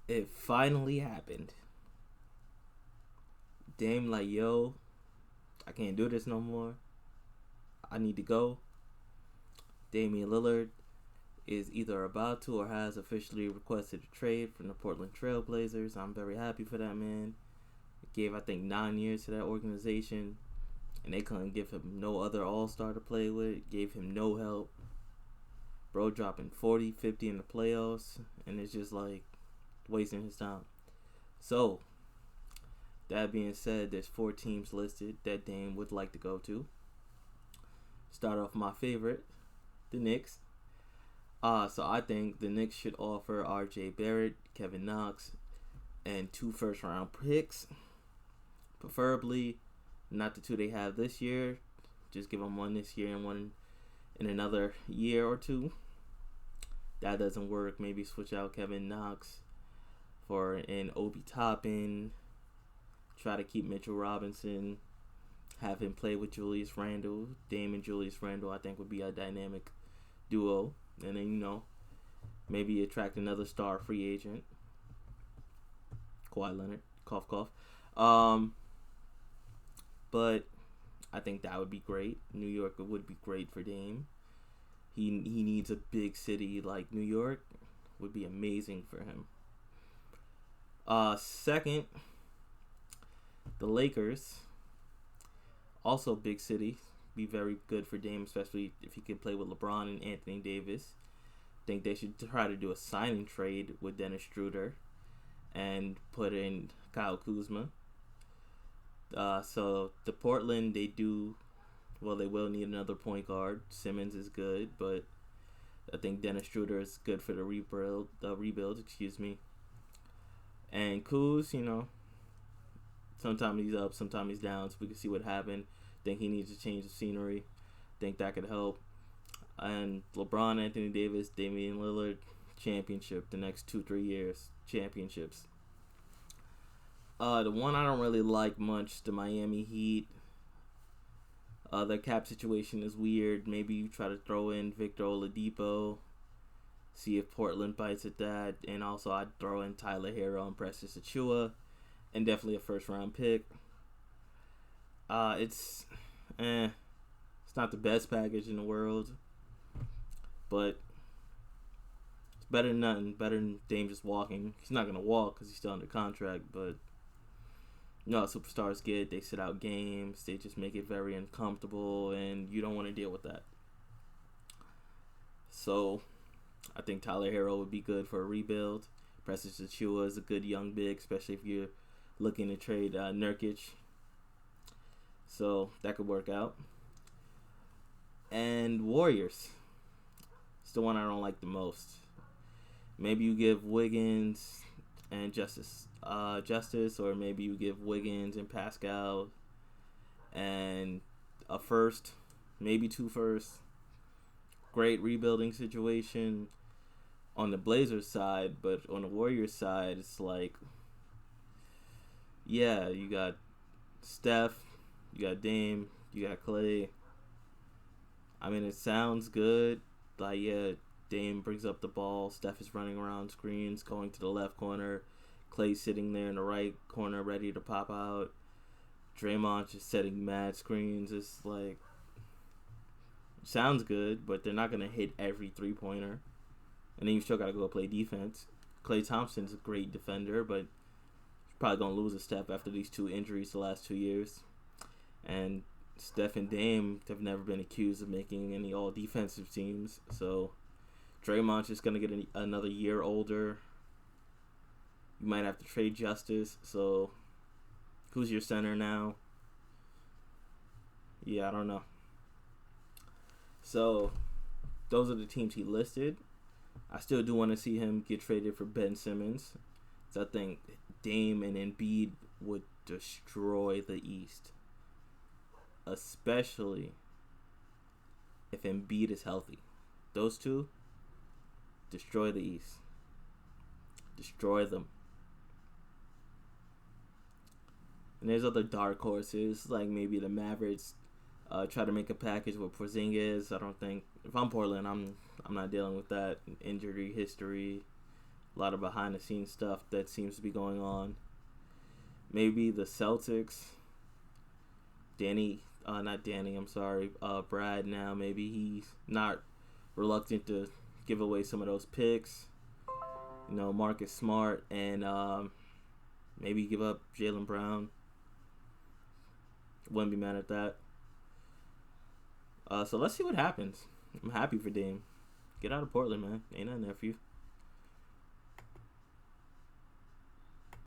It finally happened. Dame like, yo, I can't do this no more. I need to go. Damian Lillard is either about to or has officially requested a trade from the Portland Trail Blazers. I'm very happy for that man. It gave, I think, 9 years to that organization, and they couldn't give him no other all-star to play with. Gave him no help. Bro dropping 40, 50 in the playoffs, and it's just like wasting his time. So, that being said, there's 4 teams listed that Dame would like to go to. Start off my favorite, the Knicks. So I think the Knicks should offer R.J. Barrett, Kevin Knox, and 2 first-round picks. Preferably not the 2 they have this year. Just give them 1 this year and 1 in another year or 2. That doesn't work. Maybe switch out Kevin Knox for an Obi Toppin. Try to keep Mitchell Robinson. Have him play with Julius Randle. Dame and Julius Randle, I think, would be a dynamic duo. And then, maybe attract another star free agent. Kawhi Leonard. Cough, cough. But I think that would be great. New York would be great for Dame. He needs a big city like New York. Would be amazing for him. Second, the Lakers. Also big city. Be very good for Dame, especially if he can play with LeBron and Anthony Davis. Think they should try to do a signing trade with Dennis Schroeder and put in Kyle Kuzma. So the Portland, they will need another point guard. Simmons is good, but I think Dennis Schroeder is good for the rebuild. And Kuz, sometimes he's up, sometimes he's down, so we can see what happened. Think he needs to change the scenery. Think that could help. And LeBron, Anthony Davis, Damian Lillard, championship the next 2-3 years. Championships. The one I don't really like much, the Miami Heat. Their cap situation is weird. Maybe you try to throw in Victor Oladipo. See if Portland bites at that. And also I'd throw in Tyler Herro and Precious Achiuwa. And definitely a first round pick. It's not the best package in the world. But it's better than nothing. Better than Dame just walking. He's not going to walk because he's still under contract. But superstars get. They sit out games. They just make it very uncomfortable. And you don't want to deal with that. So I think Tyler Herro would be good for a rebuild. Precious Achiuwa is a good young big, especially if you're looking to trade Nurkic. So that could work out. And Warriors. It's the one I don't like the most. Maybe you give Wiggins and Justice, or maybe you give Wiggins and Pascal and a first, maybe 2 firsts. Great rebuilding situation on the Blazers side, but on the Warriors side, it's like, yeah, you got Steph, you got Dame, you got Clay. I mean, it sounds good. Like, yeah, Dame brings up the ball. Steph is running around screens, going to the left corner. Clay sitting there in the right corner, ready to pop out. Draymond just setting mad screens. It's like, sounds good, but they're not going to hit every three-pointer. And then you still got to go play defense. Klay Thompson's a great defender, but he's probably going to lose a step after these 2 injuries the last 2 years. And Steph and Dame have never been accused of making any all-defensive teams. So Draymond's just going to get another year older. You might have to trade Justice. So who's your center now? Yeah, I don't know. So those are the teams he listed. I still do want to see him get traded for Ben Simmons. So I think Dame and Embiid would destroy the East. Especially if Embiid is healthy. Those 2 destroy the East. Destroy them. And there's other dark horses, like maybe the Mavericks try to make a package with Porzingis. I don't think, if I'm Portland, I'm not dealing with that. Injury history, A lot of behind the scenes stuff that seems to be going on. Maybe the Celtics. Brad now. Maybe he's not reluctant to give away some of those picks. Marcus Smart, and maybe give up Jaylen Brown. Wouldn't be mad at that. So let's see what happens. I'm happy for Dame. Get out of Portland, man. Ain't nothing there for you.